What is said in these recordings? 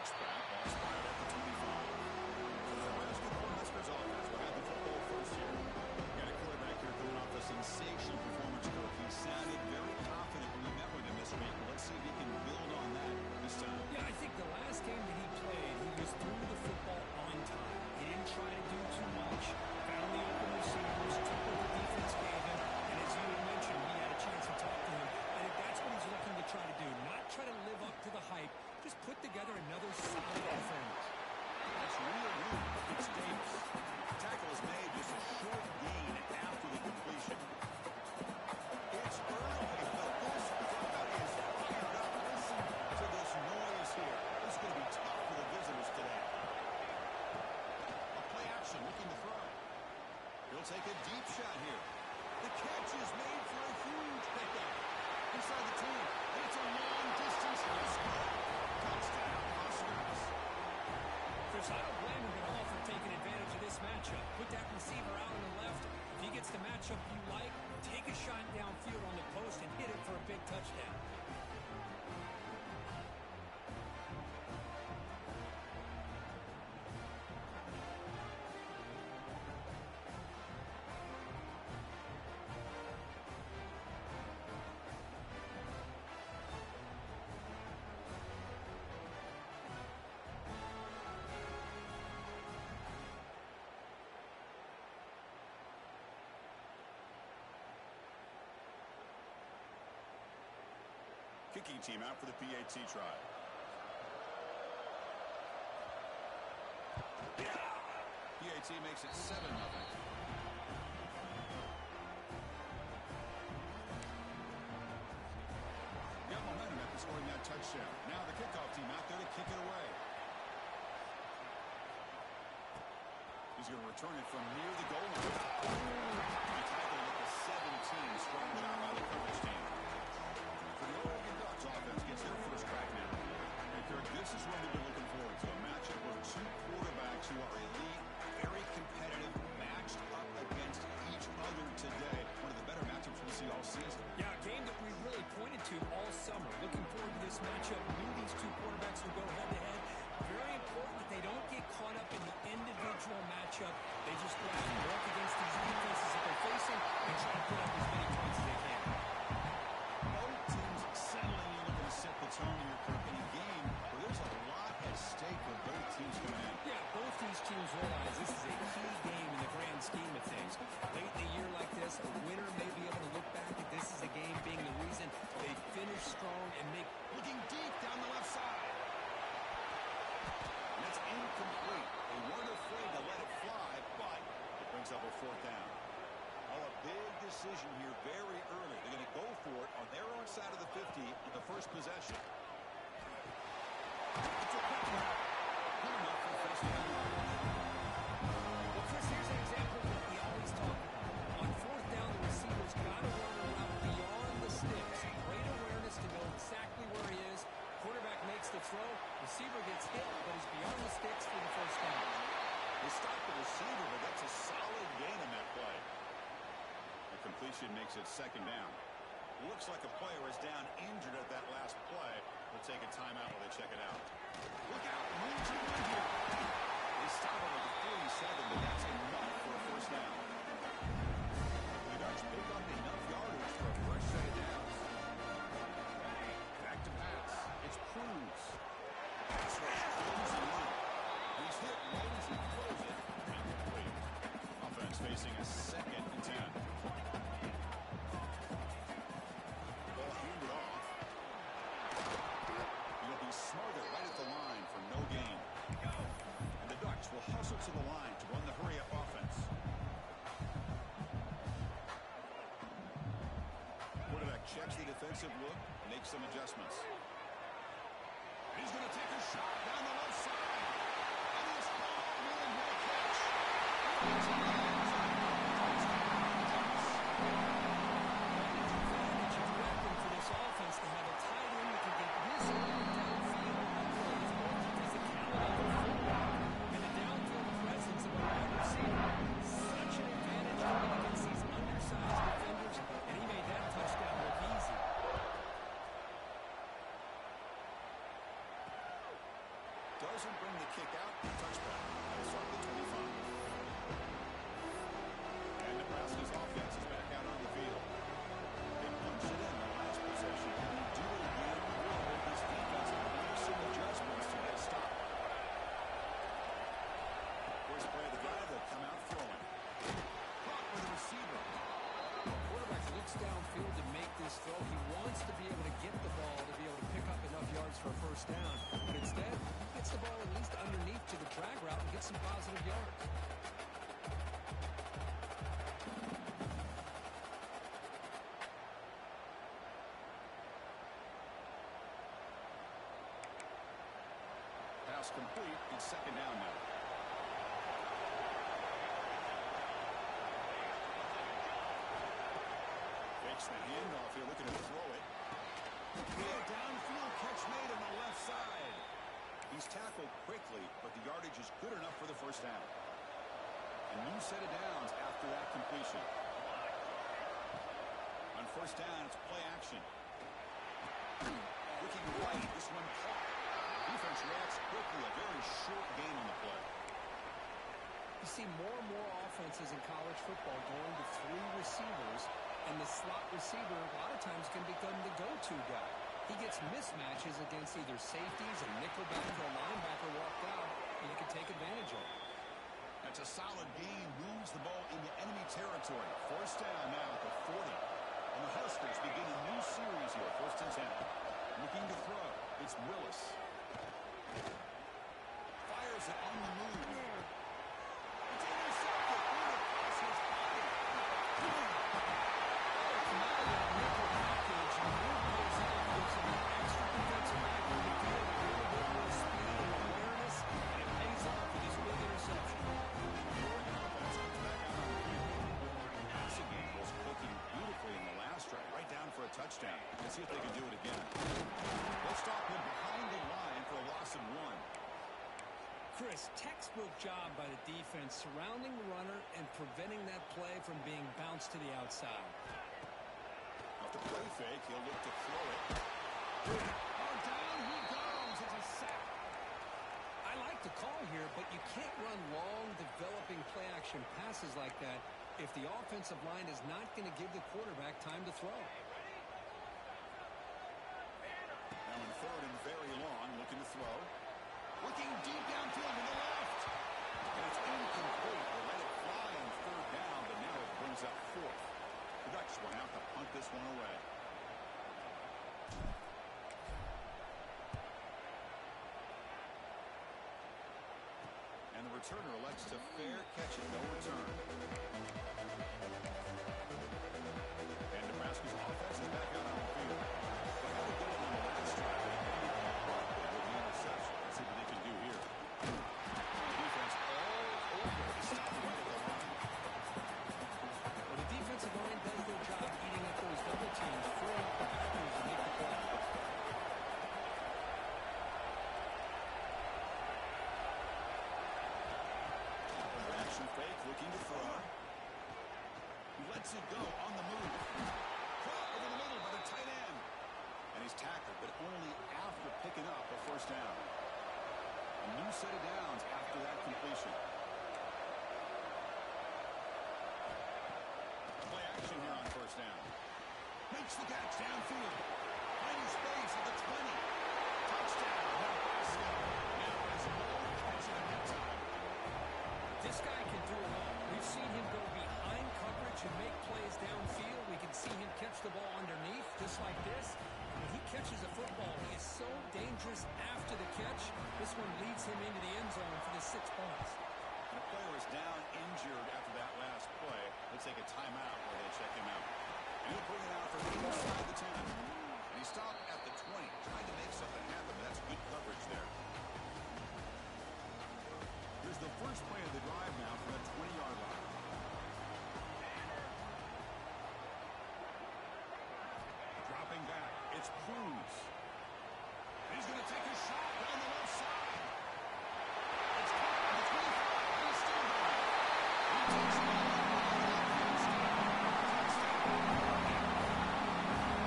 looks back. Ball spotted at the 25. The Nebraska Cornhuskers offense will have the football first here. Got a quarterback here coming off a sensational performance, Kirk. He sounded very confident when we met with him this week. Let's see if he can build on that this time. Yeah, I think the last game that he played, he was through the football on time. He didn't try to do too much. Found the open receivers, took what the defense gave him, and as you had mentioned, he had a chance to talk to him. I think that's what he's looking to try to do. Not try to live up to the hype. Just put together another solid performance. That's real room. It's Davis. The tackle is made, just a short gain after the completion. It's early, but this crowd is fired up. Listen to this noise here. This is going to be tough for the visitors today. A play action, looking to throw. He'll take a deep shot here. The catch is made for a huge pickup. Inside the 10. It's a long distance. Touchdown, Huskers. Chris, I don't blame him at all for taking advantage of this matchup. Put that receiver out on the left. If he gets the matchup you like, take a shot downfield on the post and hit it for a big touchdown. Kicking team out for the PAT try. PAT makes it 7-0. Got momentum after scoring that touchdown. Now the kickoff team out there to kick it away. He's going to return it from near the goal line. He tackled at the 17. Strong job by the coverage team. For the Oregon Ducks, offense gets their first crack now. And Kirk, this is what we've been looking forward to. A matchup of two quarterbacks who are elite, very competitive, matched up against each other today. One of the better matchups we'll see all season. Yeah, a game that we really pointed to all summer. Looking forward to this matchup. Knew these two quarterbacks would go head-to-head. Very important that they don't get caught up in the individual matchup. They just go out and work against these defenses that they're facing and try to put up as many points as they can. Both teams settling in, looking to set the tone here, Kirk, in a game where there's a lot at stake with both teams coming in. Yeah, both these teams realize this is a key game in the grand scheme of things. Late in a year like this, a winner may be able to look back at this as a game being the reason they finish strong and make... Looking deep down the left side. And that's incomplete. They weren't afraid to let it fly, but it brings up a fourth down. Oh, a big decision here very early. They're going to go for it on their own side of the 50 in the first possession. It's a quick one. Good enough for first down. Well, Chris, here's an example of what we always talk about. On fourth down, the receiver's got to run a route beyond the sticks. Great awareness to know exactly where he is. Quarterback makes the throw. Receiver gets hit, but he's beyond the sticks for the first down. They stop the receiver, but that's a solid gain in that play. The completion makes it second down. Looks like a player is down injured at that last play. We'll take a timeout while they check it out. Look out. Room to run here. They stop him at the 47, but that's enough for a first down. The Ducks pick up enough yardage for a first set of downs. Back to pass. It's Cruz. Pass rush closing in. He's hit right as he throws it. Incomplete. Offense facing a 2nd and 10. Smarter right at the line for no gain. And the Ducks will hustle to the line to run the hurry-up offense. Quarterback checks the defensive look, makes some adjustments. He's going to take a shot down the left side. And he's caught. Really good catch. For this offense to have a tight end that can get this downfield and the downfield presence of a wide receiver. Such an advantage going against these undersized defenders, and he made that touchdown look easy. doesn't bring the kick out. Touchback. It's on the 25. And Nebraska's offense is back out on the field. They punched it in the last possession. Can they do it again? Will this defense make some adjustments to get stopped? First play of the drive, they'll come out throwing. Caught with the receiver. The quarterback looks downfield to make this throw. He wants to be able to get the ball to be able to pick up enough yards for a first down. But instead, he gets the ball at least underneath to the drag route and gets some positive yards. Pass complete. It's second down now. Fakes the handoff here, looking to throw it. Yeah, downfield catch made on the left side. He's tackled quickly, but the yardage is good enough for the first down. A new set of downs after that completion. On first down, it's play action. Looking right, this one caught. Defense reacts quickly, a very short gain on the play. You see more and more offenses in college football going to three receivers, and the slot receiver a lot of times can become the go-to guy. He gets mismatches against either safeties, a nickelback, or a linebacker walked out, and you can take advantage of it. That's a solid gain, moves the ball into enemy territory. First down now at the 40. And the Huskers begin a new series here, first and 10. Looking to throw, it's Willis. Fires it on the move. It's intercepted. His body. Nickel package, and move goes out, gives him an extra defensive back on the field, a little bit more speed and awareness, and it pays off with this big interception. Passing game was cooking beautifully in the last drive, right down for a touchdown. Let's see if they can do it again. They'll stop him behind the line for a loss of 1. Chris, textbook job by the defense surrounding the runner and preventing that play from being bounced to the outside. Off the play fake, he'll look to throw it. Oh, down he goes. It's a sack. I like the call here, but you can't run long, developing play-action passes like that if the offensive line is not going to give the quarterback time to throw. Now in third and very long, looking to throw. Looking deep downfield to the left. And it's incomplete. They let it fly on third down, but now it brings up fourth. The Ducks will have to punt this one away. And the returner elects to fair catch it, no return. And Nebraska's offense is back out on the field. They had a good one on the last drive. They ended abruptly with the interception. Let's see what they can do here. Defense all over. They stop right at the line. Well, the defensive line does their job eating up those double teams, throwing up the backers to make the play. Action fake, looking to throw. He lets it go on the move. Caught over the middle by the tight end. And he's tackled, but only after picking up a first down. A new set of downs after that completion. Play action here on first down. Makes the catch downfield. Finding space at the 20. Touchdown, Nebraska. Now has more catching at that time. This guy can do it all. We've seen him go behind coverage and make plays downfield. We can see him catch the ball underneath, just like this. When he catches a football, he is so dangerous after the catch. This one leads him into the end zone for the 6 points. The player is down injured after that last play. Let's take a timeout while they check him out. And he'll bring it out from inside the 10. And he stopped at the 20, trying to make something happen, but that's good coverage there. Here's the first play of the drive now from the 20-yard line. Dropping back, it's Cruz. He's going to take a shot down the left side. It's caught on the 25, and he's still going. He takes it all.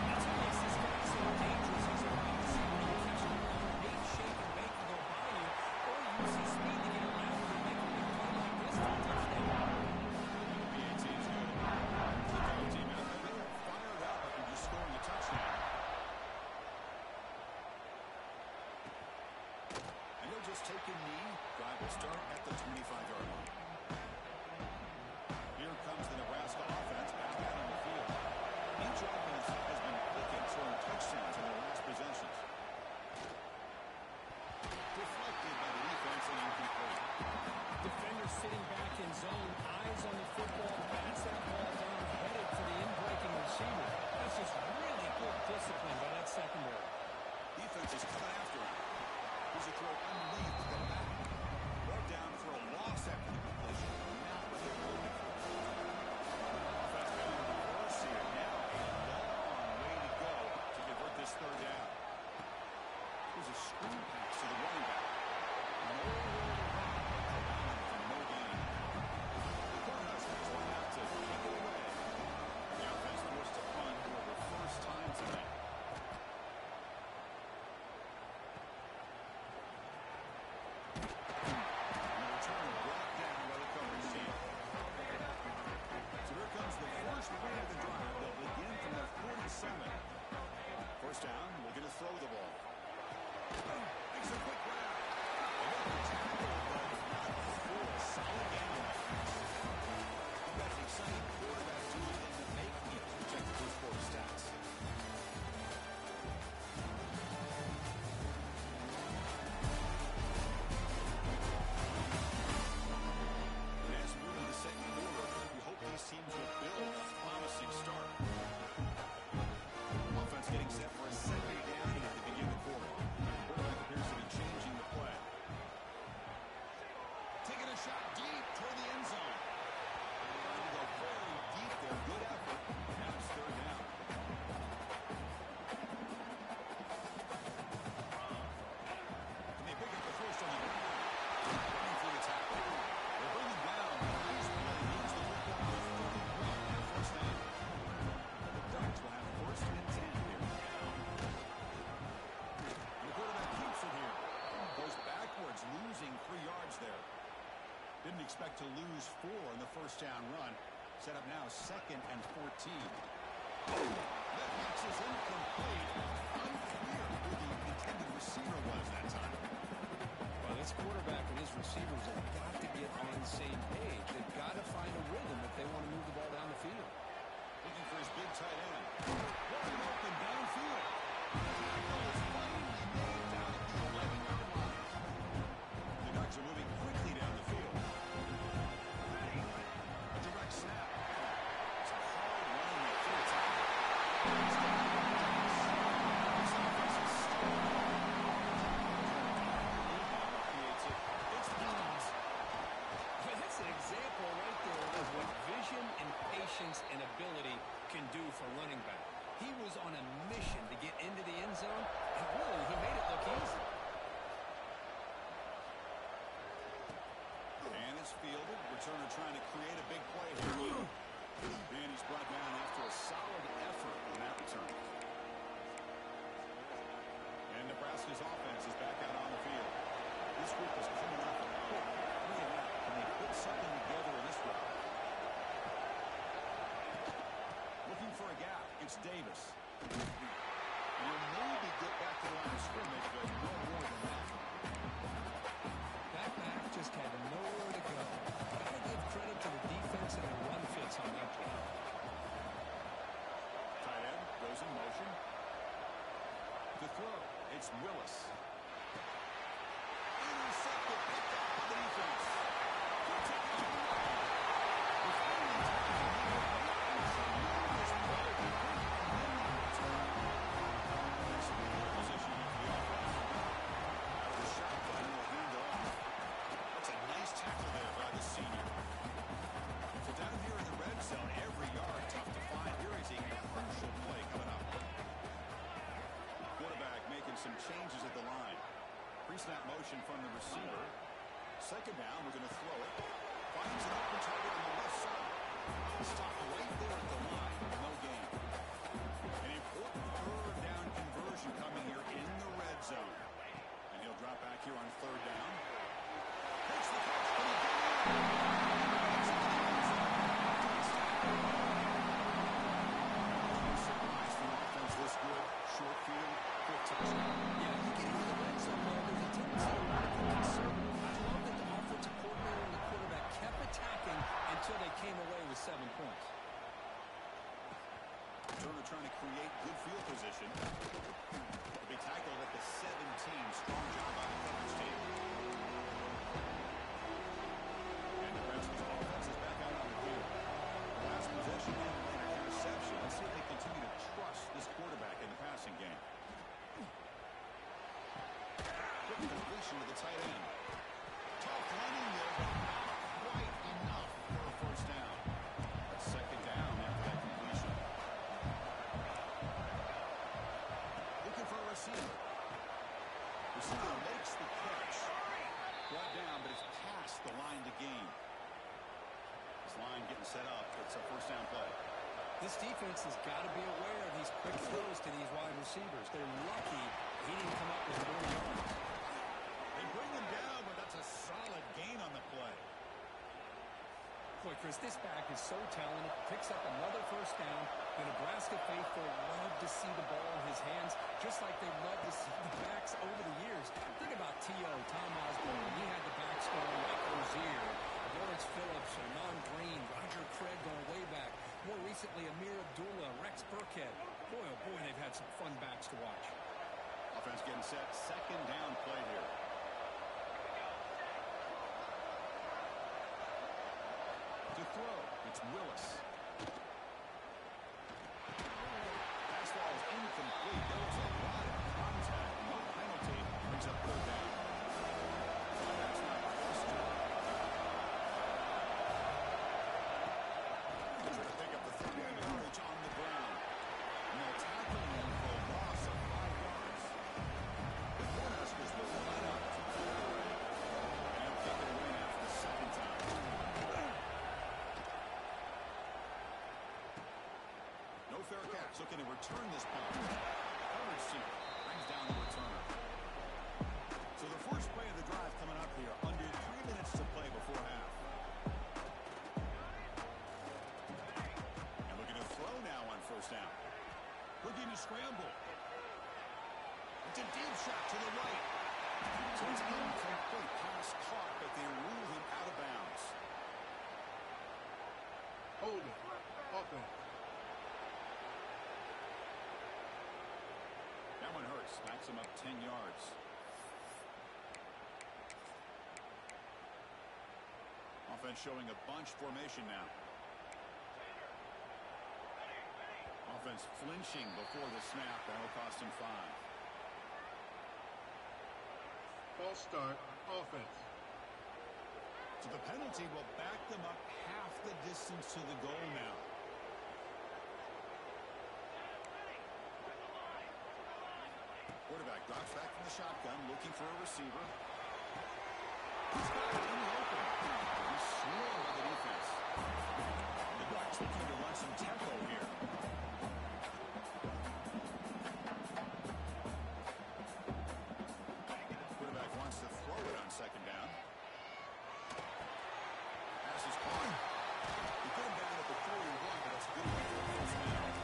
That's what makes this guy so dangerous. He's a wide receiver. You catch him underneath, shake and bake and go by you, or pass to the running back. Nowhere to run for no gain. The Cornhuskers will have to kick it away. The offense forced to punt for the first time tonight. And the return brought down by the coverage team. So here comes the first play of the drive. They'll begin from the 47. First down, looking to throw the ball. Makes a quick grab. Another tackle, but not for a solid game of offense. You've got an exciting quarterback doing in the making. Check the first quarter stats. And as we move into the second quarter, we hope these teams will build a promising start. Offense getting set for a second down here to begin the quarter. Quarterback appears to be changing the play. Taking a shot deep toward the end zone. Trying to go very deep there. Good effort. Now it's third down. And they pick up the first on the ground. Running through the tackle. They're bringing down. Nice play. Moves the football to 31 on first down. The Ducks will have first and 10 here. And the quarterback keeps it here. Goes backwards, losing 3 yards there. Didn't expect to lose 4 in the first down run. Set up now second and 14. That pass is incomplete. Unclear who the intended receiver was that time. Well, this quarterback and his receivers have got to get on the same page. They've got to find a rhythm if they want to move the ball down the field. Looking for his big tight end. Wide open downfield. Tackle is finally made down at the 11-yard line. The Ducks are moving quickly down the field. A direct snap. It's a hard running there through the tackle. This offense is strong. Creates it. It's Jones. Well, that's an example right there of what vision and patience and ability can do for running back. He was on a mission to get into the end zone, and really, he made it look easy. And it's fielded. Returner trying to create a big play here. And he's brought down after a solid effort on that return. And Nebraska's offense is back out on the field. This group is coming off a quick 3 and out. Can they put something together in this round? Looking for a gap. It's Davis. And he'll maybe get back to the line of scrimmage, but no more than that. That back just had nowhere to go. Gotta give credit to the defense and the run fits on that play. Tight end goes in motion. To throw, it's Willis. Intercepted, picked up by the defense. Good tackle on the way. With only this play, nice field position here for the offense. Out of the shotgun, and will hand it off. That's a nice tackle there by the senior. So down here in the red zone, every yard tough to find. Here is a crucial play coming up. Quarterback making some changes at the line. Pre-snap motion from the receiver. Second down, we're going to throw it. Finds an open target on the left side. Stopped right there at the line. No gain. An important third down conversion coming here in the red zone. And he'll drop back here on third down. Takes the catch. Can he get it? Surprise for an offense this good. Short field, quick touchdown. Yeah, you get into the red zone, though, there's a tendency to want to be conservative. I love that the offensive coordinator and the quarterback kept attacking until they came away with 7 points. Turner trying to create good field position. They tackled at the 17. Strong job by the coverage team. And Nebraska's offense is back out on the field. The last possession ended in an interception. Let's see if they continue to trust this quarterback in the passing game. Quick completion to the tight end. Tough running there, but not quite enough for a first down. That's second down after that completion. Looking for a receiver. Receiver past the line to gain. This line getting set up. It's a first down play. This defense has got to be aware of these quick throws to these wide receivers. They're lucky he didn't come up with more yards. They bring him down, but that's a solid gain on the play. Boy, Chris, this back is so talented. Picks up another first down. The Nebraska faithful love to see the ball in his hands, just like they love to see the backs over the years. Think about T.O., Tom Osborne, when he had the backs going, Mike Rozier, Lawrence Phillips, Hernan Green, Roger Craig going way back. More recently, Amir Abdullah, Rex Burkhead. Boy, oh boy, they've had some fun backs to watch. Offense getting set. Second down play here. To throw, it's Willis. Fastball is incomplete. There was a lot of contact. No penalty. Brings up third down. That's not close to it. Trying to pick up the 3-man yardage on the ground. And they'll tackle him for a loss of 5 yards. The Cornhuskers will line up. And he'll kick it away now for the second time. No fair catch. Looking to return this punt. Coverage seat brings down the returner. So the first play of the drive coming up here. Under 3 minutes to play before half. And looking to throw now on first down. Looking to scramble. It's a deep shot to the right. So it's incomplete. Pass caught, but they rule him out of bounds. Hold it. Offense. That one hurts. Backs him up 10 yards. Offense showing a bunch formation now. Offense flinching before the snap. That will cost him 5. False start. Offense. So the penalty will back them up half the distance to the goal now. Quarterback drops back from the shotgun, looking for a receiver. He's got it in the open. He's slow by the defense. The Ducks looking to run some tempo here. Quarterback wants to throw it on second down. Pass is caught. He put him down at the 41, but that's a good one for a first down.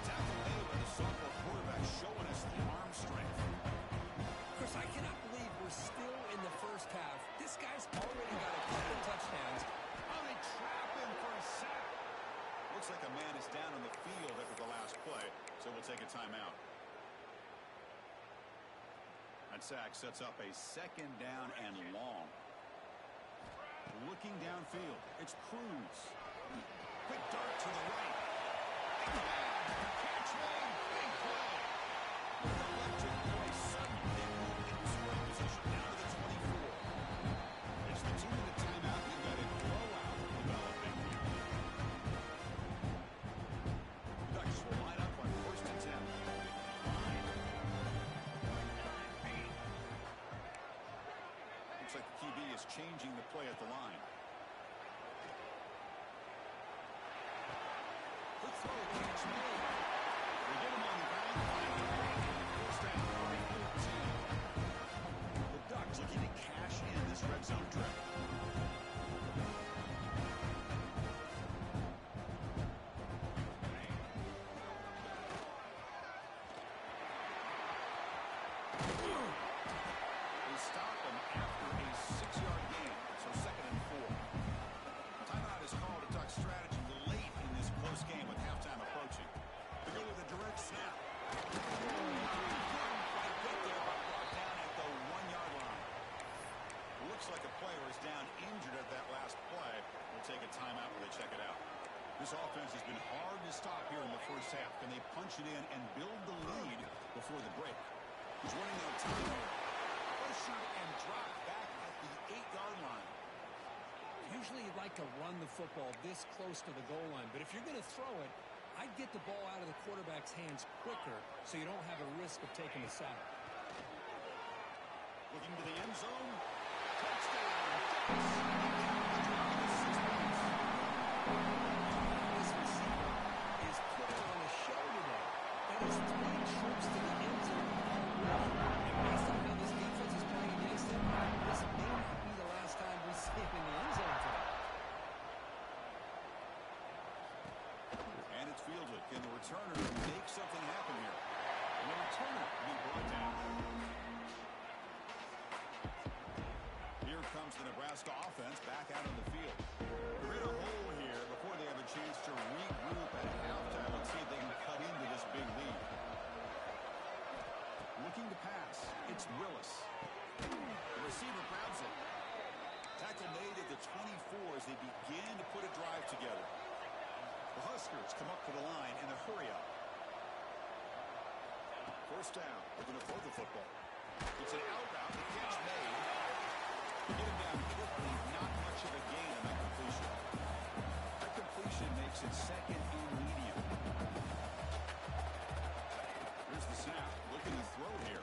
Tackle made by the sophomore quarterback, showing us the arm strength. Chris, I cannot believe we're still in the first half. This guy's already got a couple of touchdowns. Oh, they trap him for a sack. Looks like a man is down on the field after the last play, so we'll take a timeout. That sack sets up a second down and long. Looking downfield, it's Cruz. Quick dart to the right. Catch made. Big play. Electric play. Sudden big move in scoring position. Down to the 24. It's the 2-minute timeout. We've got a blowout developing. Ducks will line up on first and 10. Looks like the QB is changing the play at the line. Quick throw, catch made. They get him on the ground. First down, 13. The Ducks looking to cash in this red zone trip. They stop him after a 6-yard gain, so second and 4. Timeout is called. A Duck strategy late in this close game with halftime approaching. They go with a direct snap. Couldn't quite get there, but brought down at the 1-yard line. Looks like a player is down injured at that last play. We'll take a timeout while they check it out. This offense has been hard to stop here in the first half. Can they punch it in and build the lead before the break? He's running out of time here. First shot and drop back at the 8-yard line. Usually you'd like to run the football this close to the goal line, but if you're going to throw it, I'd get the ball out of the quarterback's hands quicker so you don't have a risk of taking a sack. Looking to the end zone. This receiver is putting on a show today. That is 3 trips to the end zone already. And based on how this defense is playing against him, this may not be the last time we see him in the end zone today. And it's fielded. Can the returner make something happen here? And the returner will be brought down. Here comes the Nebraska offense back out on the field. They're in a hole here before they have a chance to regroup at halftime. Let's see if they can cut into this big lead. Looking to pass. It's Willis. The receiver grabs it. Tackle made at the 24 as they begin to put a drive together. The Huskers come up to the line in a hurry-up. First down. They're going to throw the football. It's an out route. The catch made. Get him down quickly. Not much of a gain on that completion. That completion makes it second and medium. Here's the snap. Looking to throw here.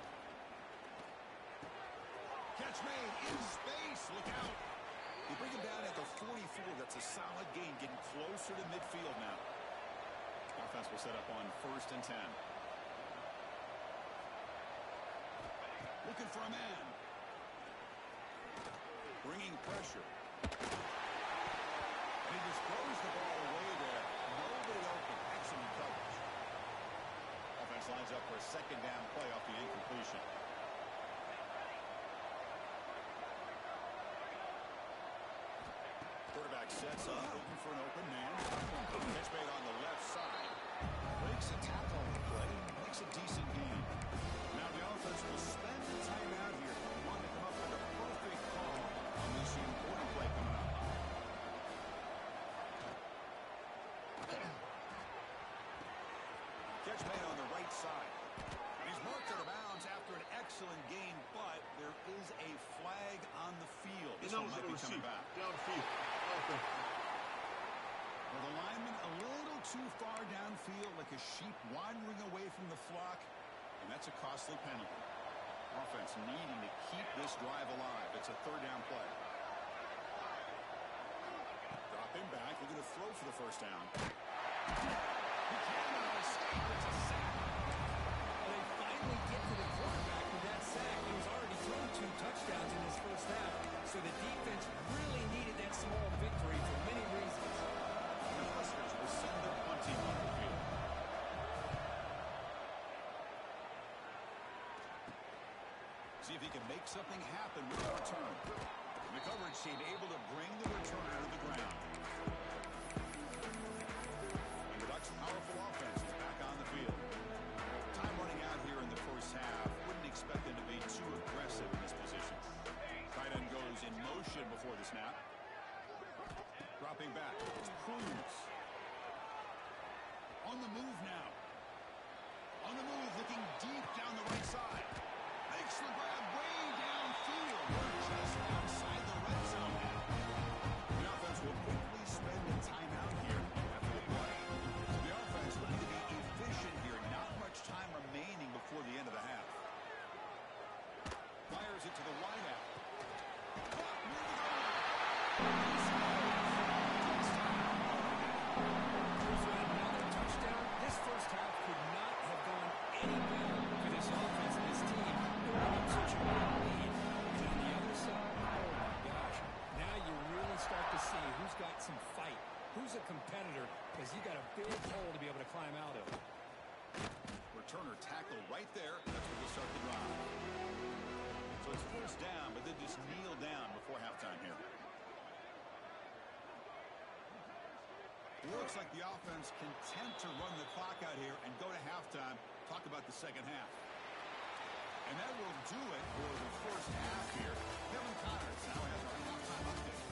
Catch made in space. Look out. You bring him down at the 44. That's a solid gain, getting closer to midfield now. Offense will set up on 1st and 10. Looking for a man. Bringing pressure. And he just throws the ball away there. Nobody open. Excellent coverage. Offense lines up for a second down play off the incompletion. Quarterback sets up, looking for an open man. Catch made on the left side. Breaks a tackle on the play. Makes a decent gain. Now the offense will spend the timeout here. Want to come up with a perfect call on this important play coming up. Catch made on the right side. And he's marked out of bounds after an excellent gain, but there is a flag on the field. This one might be coming back. Downfield. Open. Well, the lineman a little too far downfield, like a sheep wandering away from the flock, and that's a costly penalty. Offense needing to keep this drive alive. It's a 3rd down play. Dropping back, looking to throw for the first down. He cannot escape. It's a sack. They finally get to the quarterback with that sack. He was already thrown 2 touchdowns in his first half, so the defense really needed that small victory for many reasons. The Huskers will send their punting on the field. See if he can make something happen with the return. The coverage team able to bring the returner to the ground. And the Ducks' powerful offense is back on the field. Time running out here in the first half. Wouldn't expect them to be too aggressive in this position. Tight end goes in motion before the snap. Dropping back. It's Cruz. On the move now. On the move, looking deep down the right side. Makes the grab way downfield. We're just outside the red zone now. The offense will quickly spend a timeout here after the play. So the offense looking to be efficient here. Not much time remaining before the end of the half. Fires it to the wideout. Caught near the goal line. Another touchdown. This first half could not have gone any better for this offense and this team. Building up such a big lead. And on the other side, oh my gosh, now you really start to see who's got some fight, who's a competitor, because you got a big hole to be able to climb out of. Returner tackle right there. That's where they start the drive. So it's first down, but then just kneel down before halftime here. It looks like the offense content to run the clock out here and go to halftime. Talk about the second half. And that will do it for the first half here. Kevin Connors now has our halftime update.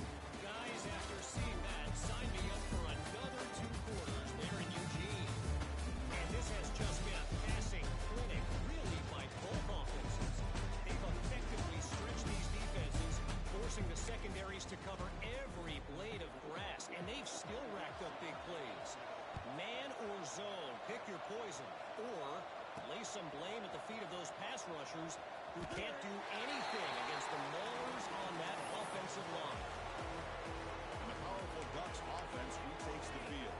Guys, after seeing that, sign me up for another 2 quarters there in Eugene. And this has just been a passing clinic, really, by both offenses. They've effectively stretched these defenses, forcing the secondaries to cover every blade of grass, and they've still racked up big plays. Man or zone, pick your poison, or lay some blame at the feet of those pass rushers who can't do anything against the Maulers on that offensive line. And the powerful Ducks offense retakes the field.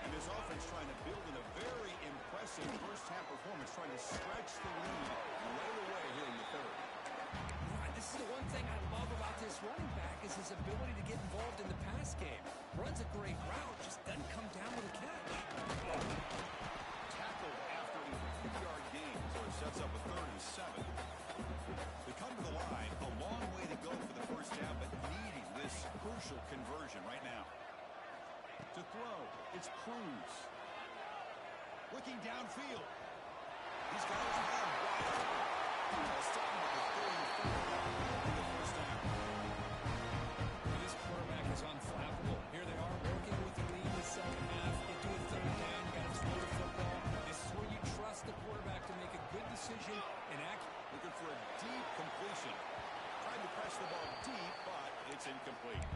And this offense trying to build in a very impressive first-half performance, trying to stretch the lead right away here in the third. This is the one thing I love about this running back is his ability to get involved in the pass game. Runs a great route, just doesn't come down with a catch. Tackled after a 50-yard gain, so it sets up a 3rd and 7. They come to the line, a long way to go for the first half, but needing this crucial conversion right now. To throw, it's Cruz. Looking downfield. He's got his man wide. Stopping at the 34. The first down. Well, this quarterback is unflappable. Here they are working with the lead in the second half. Get to a 3rd down, got to throw the football. This is where you trust the quarterback to make a good decision and act. Looking for a deep completion. Tried to press the ball deep, but it's incomplete.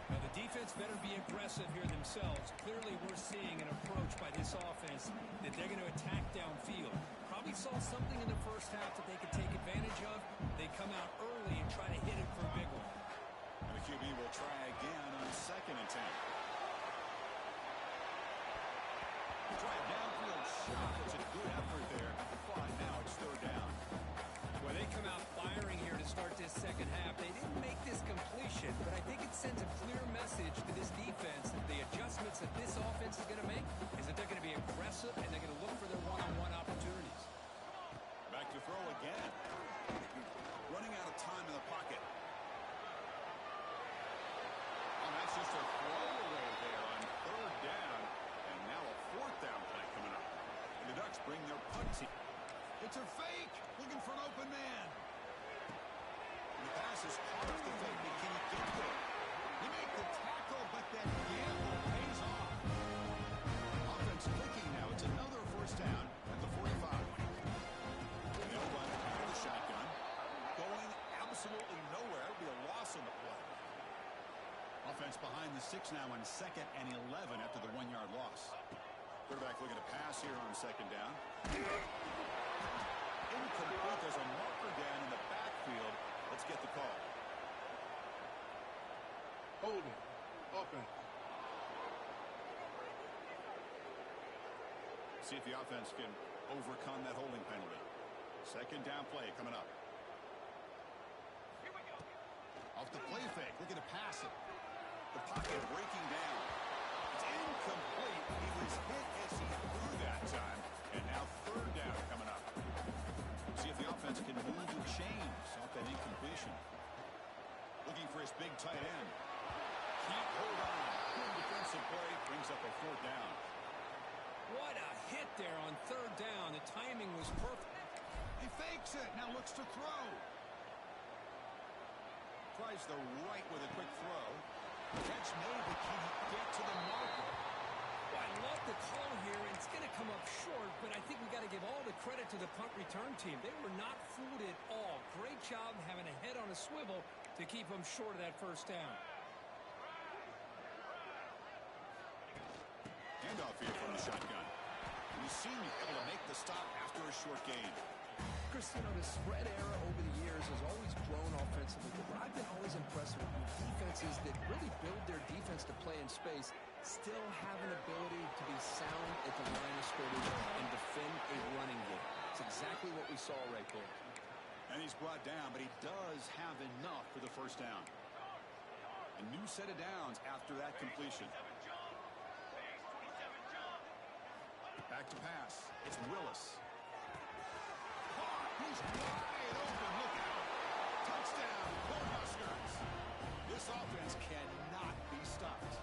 Now, the defense better be aggressive here themselves. Clearly, we're seeing an approach by this offense that they're going to attack downfield. Probably saw something in the first half that they could take advantage of. They come out early and try to hit it for a big one. And the QB will try again on 2nd and 10. Try a downfield shot. It's a good effort there, but now it's 3rd down. Well, they come out firing here to start this second half. They didn't make this completion, but I think it sends a clear message to this defense that the adjustments that this offense is going to make is that they're going to be aggressive and they're going to look for their one-on-one opportunities. Back to throw again. Running out of time in the pocket. And that's just a throwaway there on 3rd down. And now a 4th down play coming up. And the Ducks bring their punt team. It's a fake. Looking for an open man. And the pass is hard off the fake, but can he get there? He made the tackle, but that gamble pays off. Offense clicking now. It's another 1st down at the 45. They'll run out of the shotgun. Going absolutely nowhere. It'll be a loss on the play. Offense behind the 6 now on 2nd and 11 after the 1-yard loss. Quarterback looking to pass here on 2nd down. Incomplete. There's a marker down in the backfield. Let's get the call. Holding. Offense. See if the offense can overcome that holding penalty. 2nd down play coming up. Off the play fake. Looking to pass it. The pocket breaking down. It's incomplete. He was hit as he threw that time. And now 3rd down coming up. See if the offense can move the chains off that incompletion. Looking for his big tight end. Can't hold on. Good defensive play. Brings up a 4th down. What a hit there on 3rd down. The timing was perfect. He fakes it. Now looks to throw. Tries the right with a quick throw. Catch made, but can he get to the marker? Well, I love the call here, and it's going to come up short, but I think we got to give all the credit to the punt return team. They were not fooled at all. Great job having a head on a swivel to keep them short of that 1st down. Handoff here from the shotgun. We seem able to make the stop after a short gain. Chris, you know, the spread era over the years has always grown offensively, but I've been always impressed with defenses that really build their defense to play in space, still have an ability to be sound at the line of scrimmage and defend a running game. It's exactly what we saw right there. And he's brought down, but he does have enough for the 1st down. A new set of downs after that completion. Back to pass. It's Willis. He's wide open. Look out. Touchdown, Cornhuskers. This offense cannot be stopped.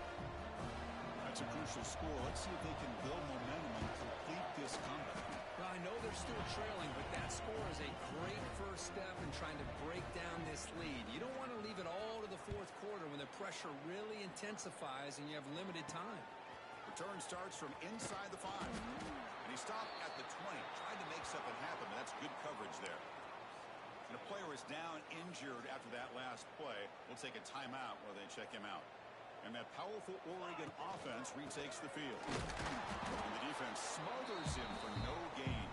That's a crucial score. Let's see if they can build momentum and complete this comeback. Well, I know they're still trailing, but that score is a great first step in trying to break down this lead. You don't want to leave it all to the 4th quarter when the pressure really intensifies and you have limited time. Return starts from inside the 5. And he stopped at the 20. Tried to make something happen, but that's good coverage there. And a player is down injured after that last play. We'll take a timeout while they check him out. And that powerful Oregon offense retakes the field. And the defense smothers him for no gain.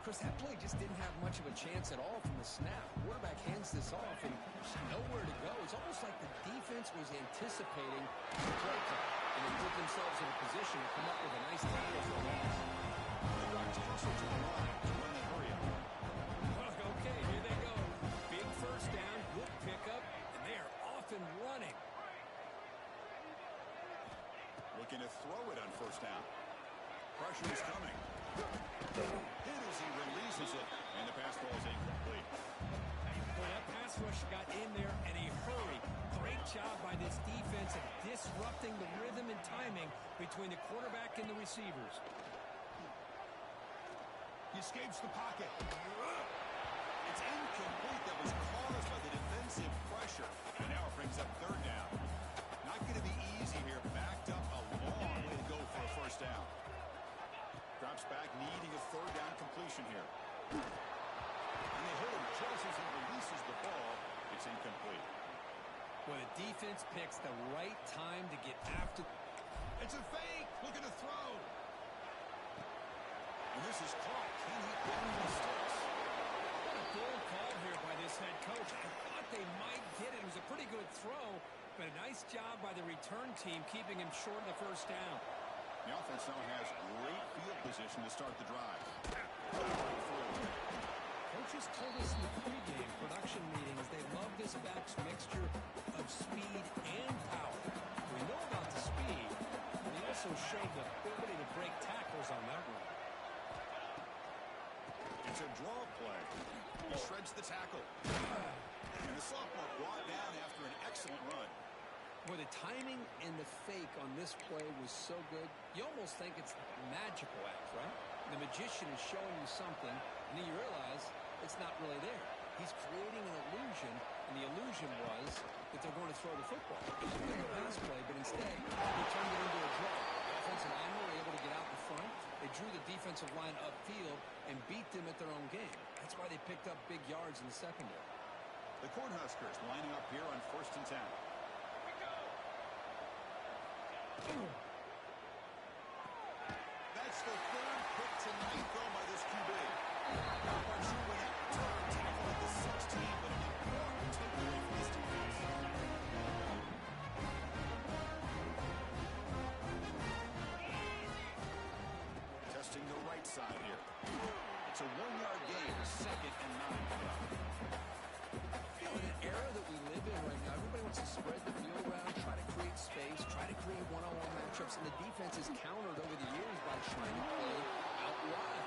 Chris, that play just didn't have much of a chance at all from the snap. Quarterback hands this off, and there's nowhere to go. It's almost like the defense was anticipating the play call, and they put themselves in a position to come up with a nice tackle for a loss. They got closer to the line to run the hurry up. Okay, here they go. Big first down, good pickup, and they are off and running. Looking to throw it on first down. Pressure is coming. Hit as he releases it, and the pass ball is incomplete. Well, that pass rush got in there in a hurry. Great job by this defense of disrupting the rhythm and timing between the quarterback and the receivers. He escapes the pocket. It's incomplete. That was caused by the defensive pressure. And now it brings up third down. Not going to be easy here. Backed up a long way to go for a first down. Drops back, needing a third down completion here. And they hit him just as he releases the ball. It's incomplete. Well, the defense picks the right time to get after. It's a fake. Looking to throw. And this is caught. Can he get the sticks? What a bold call here by this head coach. I thought they might get it. It was a pretty good throw, but a nice job by the return team keeping him short of the first down. The offense now has great field position to start the drive. Coaches told us in the pregame production meetings they love this back's mixture of speed and power. We know about the speed, but he also showed the ability to break tackles on that run. It's a draw play. He shreds the tackle. And the sophomore brought down after an excellent run. Well, the timing and the fake on this play was so good, you almost think it's magical act, right? The magician is showing you something, and then you realize it's not really there. He's creating an illusion, and the illusion was that they're going to throw the football. It was a pass play, but instead, they turned it into a draw. The offensive linemen were able to get out in front. They drew the defensive line upfield and beat them at their own game. That's why they picked up big yards in the secondary. The Cornhuskers lining up here on 1st and 10. That's the third pick tonight, though, by this QB. Not quite sure when that return tackle at the 16, but an important takeaway for this defense. Testing the right side here. It's a 1-yard gain, 2nd and 9 coming up. In an era that we live in right now, everybody wants to spread the field around, try to create space, try to create one-on-one matchups, and the defense is countered over the years by trying to play out wide.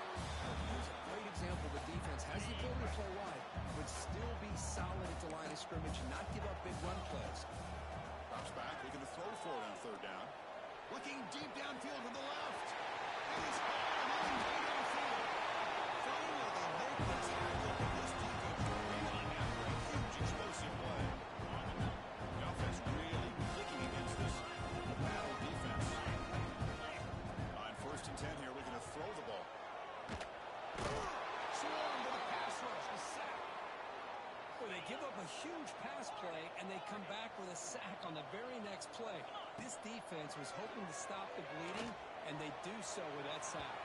Here's a great example. The defense has the ability to play wide, but still be solid at the line of scrimmage and not give up big run plays. Drops back, looking to throw for it on 3rd down. Looking deep downfield to the left. And he's hauling way downfield. Finally, they make the tackle. This defense really after a huge explosive play. The offense really clicking against this battle defense. On 1st and 10 here, looking to throw the ball. Swarmed with a pass rush, the sack. Well, they give up a huge pass play, and they come back with a sack on the very next play. This defense was hoping to stop the bleeding, and they do so with that sack.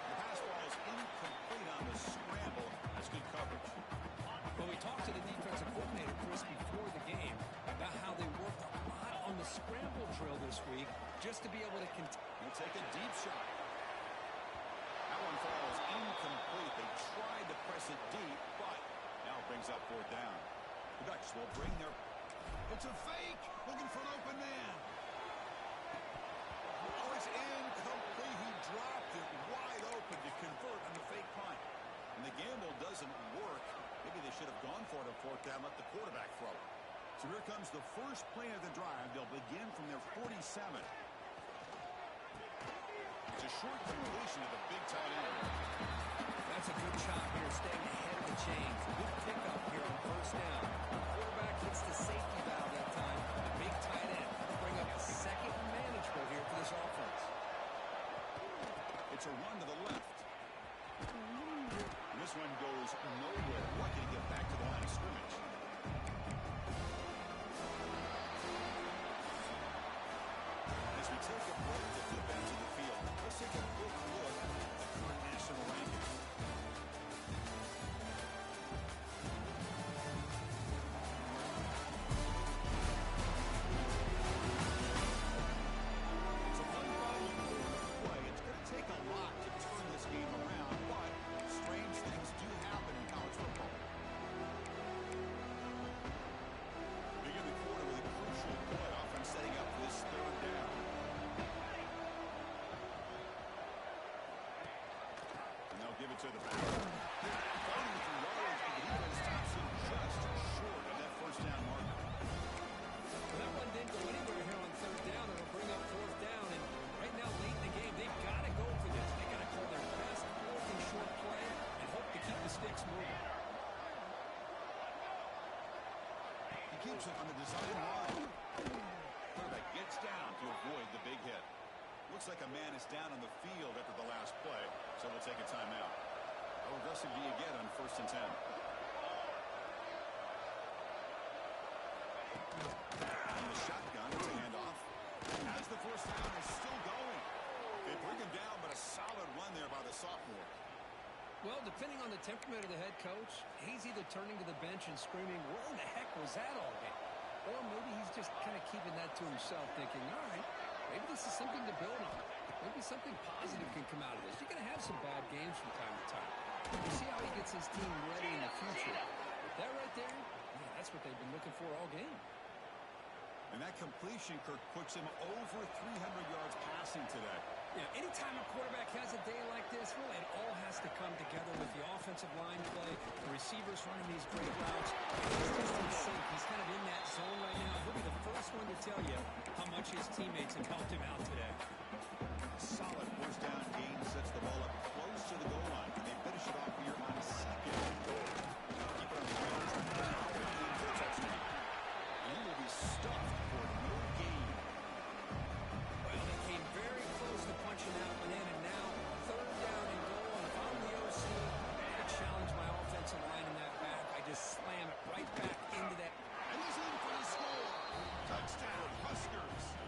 The pass ball is incomplete on the scramble. That's good coverage. Well, we talked to the defensive coordinator, Chris, before the game about how they worked a lot on the scramble drill this week just to be able to continue. He'll take a deep shot. That one falls incomplete. They tried to press it deep, but now it brings up 4th down. The Ducks will bring their... It's a fake! Looking for an open man. Oh, it's incomplete. He dropped it wide open to convert on the fake punt. And the gamble doesn't work. Maybe they should have gone for it on 4th down, let the quarterback throw it. So here comes the first play of the drive. They'll begin from their 47. It's a short completion to the big tight end. That's a good shot here, staying ahead of the chains. Good pickup here on 1st down. The quarterback hits the safety valve that time. The big tight end to bring up a 2nd and manageable here for this offense. It's a run to the left. And this one goes nowhere. Lucky to get back to the line of scrimmage. As we take a break to flip back to the field, let's take a quick look at the current national rankings. to the back. Fighting for yards, but the defense stops him just short of that first down marker. Well, that one didn't go anywhere here on third down. It'll bring up fourth down. And right now, late in the game, they've got to go for this. They've got to call their best fourth and short play and hope to keep the sticks moving. He keeps it on the design line. Quarterback gets down to avoid the big hit. Looks like a man is down on the field after the last play, so we'll take a timeout. How aggressive do you get on 1st and 10? On the shotgun, it's a handoff. As the first down is still going. They bring him down, but a solid run there by the sophomore. Well, depending on the temperament of the head coach, he's either turning to the bench and screaming, where in the heck was that all game? Or maybe he's just kind of keeping that to himself, thinking, all right, maybe this is something to build on. Maybe something positive can come out of this. You're going to have some bad games from time to time. You see how he gets his team ready in the future. But that right there, man, that's what they've been looking for all game. And that completion, Kirk, puts him over 300 yards passing today. Yeah, anytime a quarterback has a day like this, really, it all has to come together with the offensive line play, the receivers running these great routes. He's just in sync. He's kind of in that zone right now. He'll be the first one to tell you how much his teammates have helped him out today. Solid first down gain sets the ball up close to the goal line. They finish it off here on 2nd. Keep it on the ground. Now in for a touchdown. And he will be stuffed for no gain. Well, they came very close to punching that one in, and now 3rd down and goal. And if I'm the OC, I challenge my offensive line in that back. I just slam it right back into that. And he's in for the score. Touchdown, Huskers.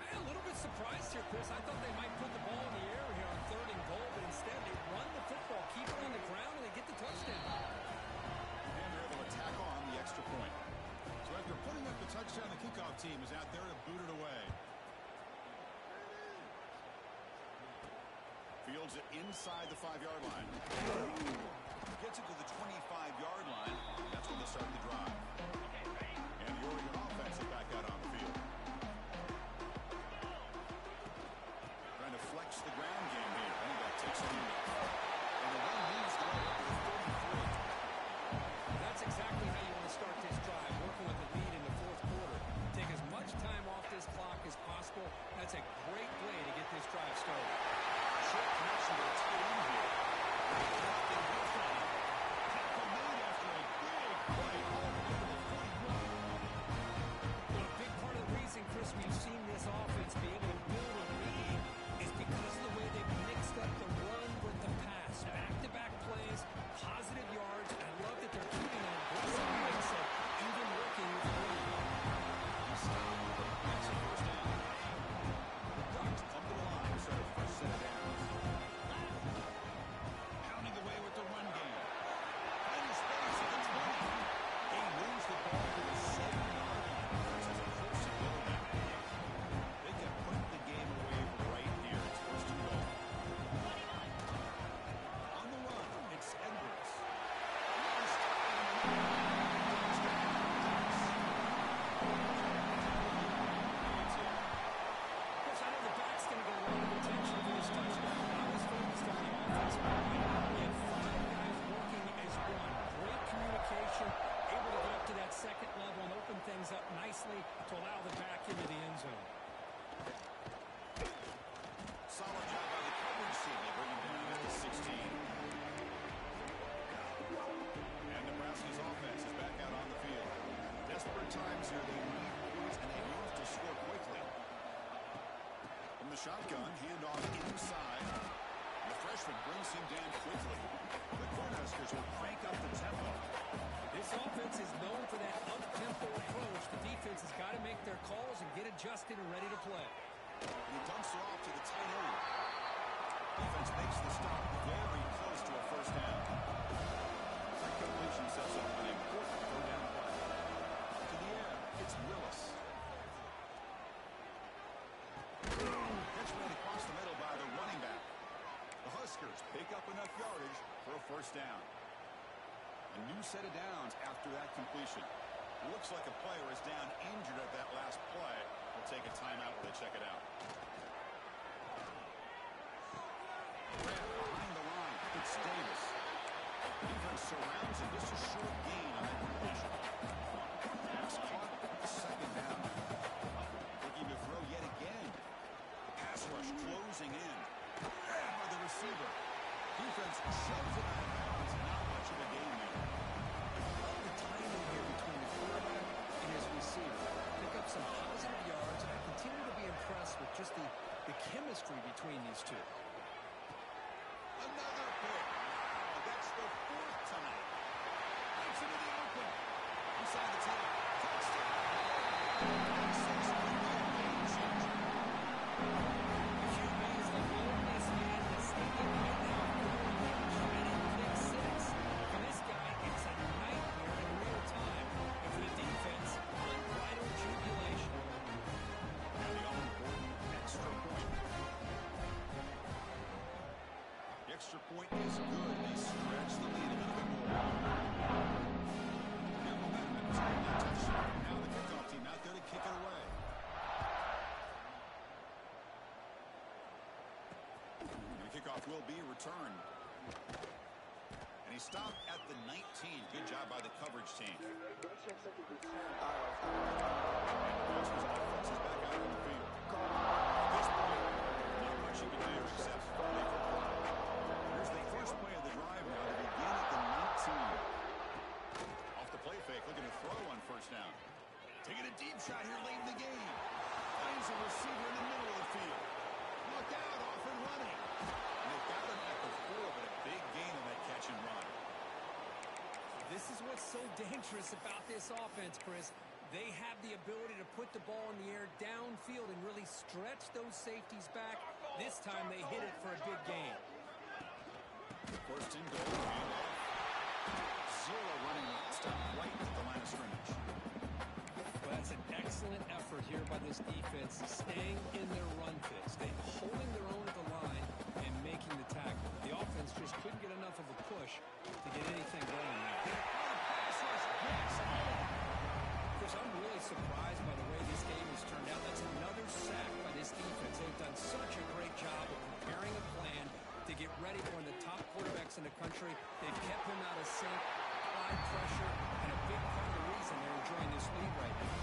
I'm a little bit surprised here, Chris. I thought they might put the ball in the air here on 3rd and goal, but instead they run the football, keep it on the ground, and they get the touchdown. And they're able to tack on the extra point. So after putting up the touchdown, the kickoff team is out there to boot it away. Fields it inside the 5-yard line. Gets it to the 25-yard line. That's when they start the drive. And the Oregon offense is back out on the field. Trying to flex the ground game here. I think that takes him. And the run needs to go up to the 33. That's exactly how you want to start this drive, working with the lead in the 4th quarter. Take as much time off this clock as possible. That's a great way to get this drive started. Short connection to the tight end here. Tackle made after a big play all the way to the 41. Well, a big part of the reason, Chris, we've seen this offense be able to build a lead is because of the way they've mixed up the run with the pass. Back-to-back plays, positive yards. I love that they're keeping an aggressive mindset, even working with the run. That's a first down. The Ducks come to the line to start a first set of downs. Pounding away with the run game. Finding space at the 20. He moves the ball to the 7-yard line. This is a first and goal now. They can put the game away right here. It's first and goal. On the run, it's Edwards. Chris, I know the back's going to get a lot of attention for this touchdown. I was focused on the offensive line. We had 5 guys working as one. Great communication, able to get up to that 2nd level and open things up nicely to allow the back into the end zone. Solid job by the coverage team. They bring him down at the 16. And Nebraska's offense is back out on the field. Desperate times here. They need points, and they have to score quickly. From the shotgun, handoff inside. The freshman brings him down quickly. The Cornhuskers will crank up the tempo. This offense is known for that up-tempo approach. The defense has got to make their calls and get adjusted and ready to play. And he dumps it off to the tight end. Defense makes the stop very close to a first down. That completion sets up an important third down play. To the air, it's Willis. Catch made across the middle by the running back. The Huskers pick up enough yardage for a first down. A new set of downs after that completion. Looks like a player is down injured at that last play. We'll take a timeout while they check it out. Grant behind the line. Davis. Defense surrounds him. Just a short gain on that completion. Pass caught. Second down. Looking to throw yet again. Pass rush closing in. Grabbed by the receiver. Defense shoves it out of bounds. Not much of a gain there. Love the timing here between the quarterback and his receiver. Pick up some positive yards, and I continue to be impressed with just the chemistry between these two. Another pick. That's the fourth time. Gets into the open. Inside the 10. Touchdown. QB is the loneliest man in the stadium right now. Shredding pick six. For this guy, it's a nightmare in real time. And for the defense, unbridled jubilation. Now the all-important extra point. The extra point is good. They stretch the lead a little bit more. Now momentum is on that touchdown. Now the kickoff team out there to kick it away. And the kickoff will be returned. And he stopped at the 19. Good job by the coverage team. Nebraska's offense is back out on the field. At this point, not much you can do except play for play. Here's the first play of the drive now to begin at the 19. Off the play fake, looking to throw on first down. Taking a deep shot here late in the game. Finds a receiver in the middle of the field. Look out, off and running. And they've got him at the 4, but a big gain on that catch and run. This is what's so dangerous about this offense, Chris. They have the ability to put the ball in the air downfield and really stretch those safeties back. This time they hit it for a big gain. First and goal, hand off. Zero running route. Stop right at the line of scrimmage. Well, that's an excellent effort here by this defense, staying in their run fits. They holding their own at the line and making the tackle. The offense just couldn't get enough of a push to get anything going there. Chris, I'm really surprised by the way this game has turned out. That's another sack by this defense. They've done such a great job of preparing a plan to get ready for one of the top quarterbacks in the country. They've kept him out of sync, applied pressure, and a big part of the reason they're enjoying this lead right now.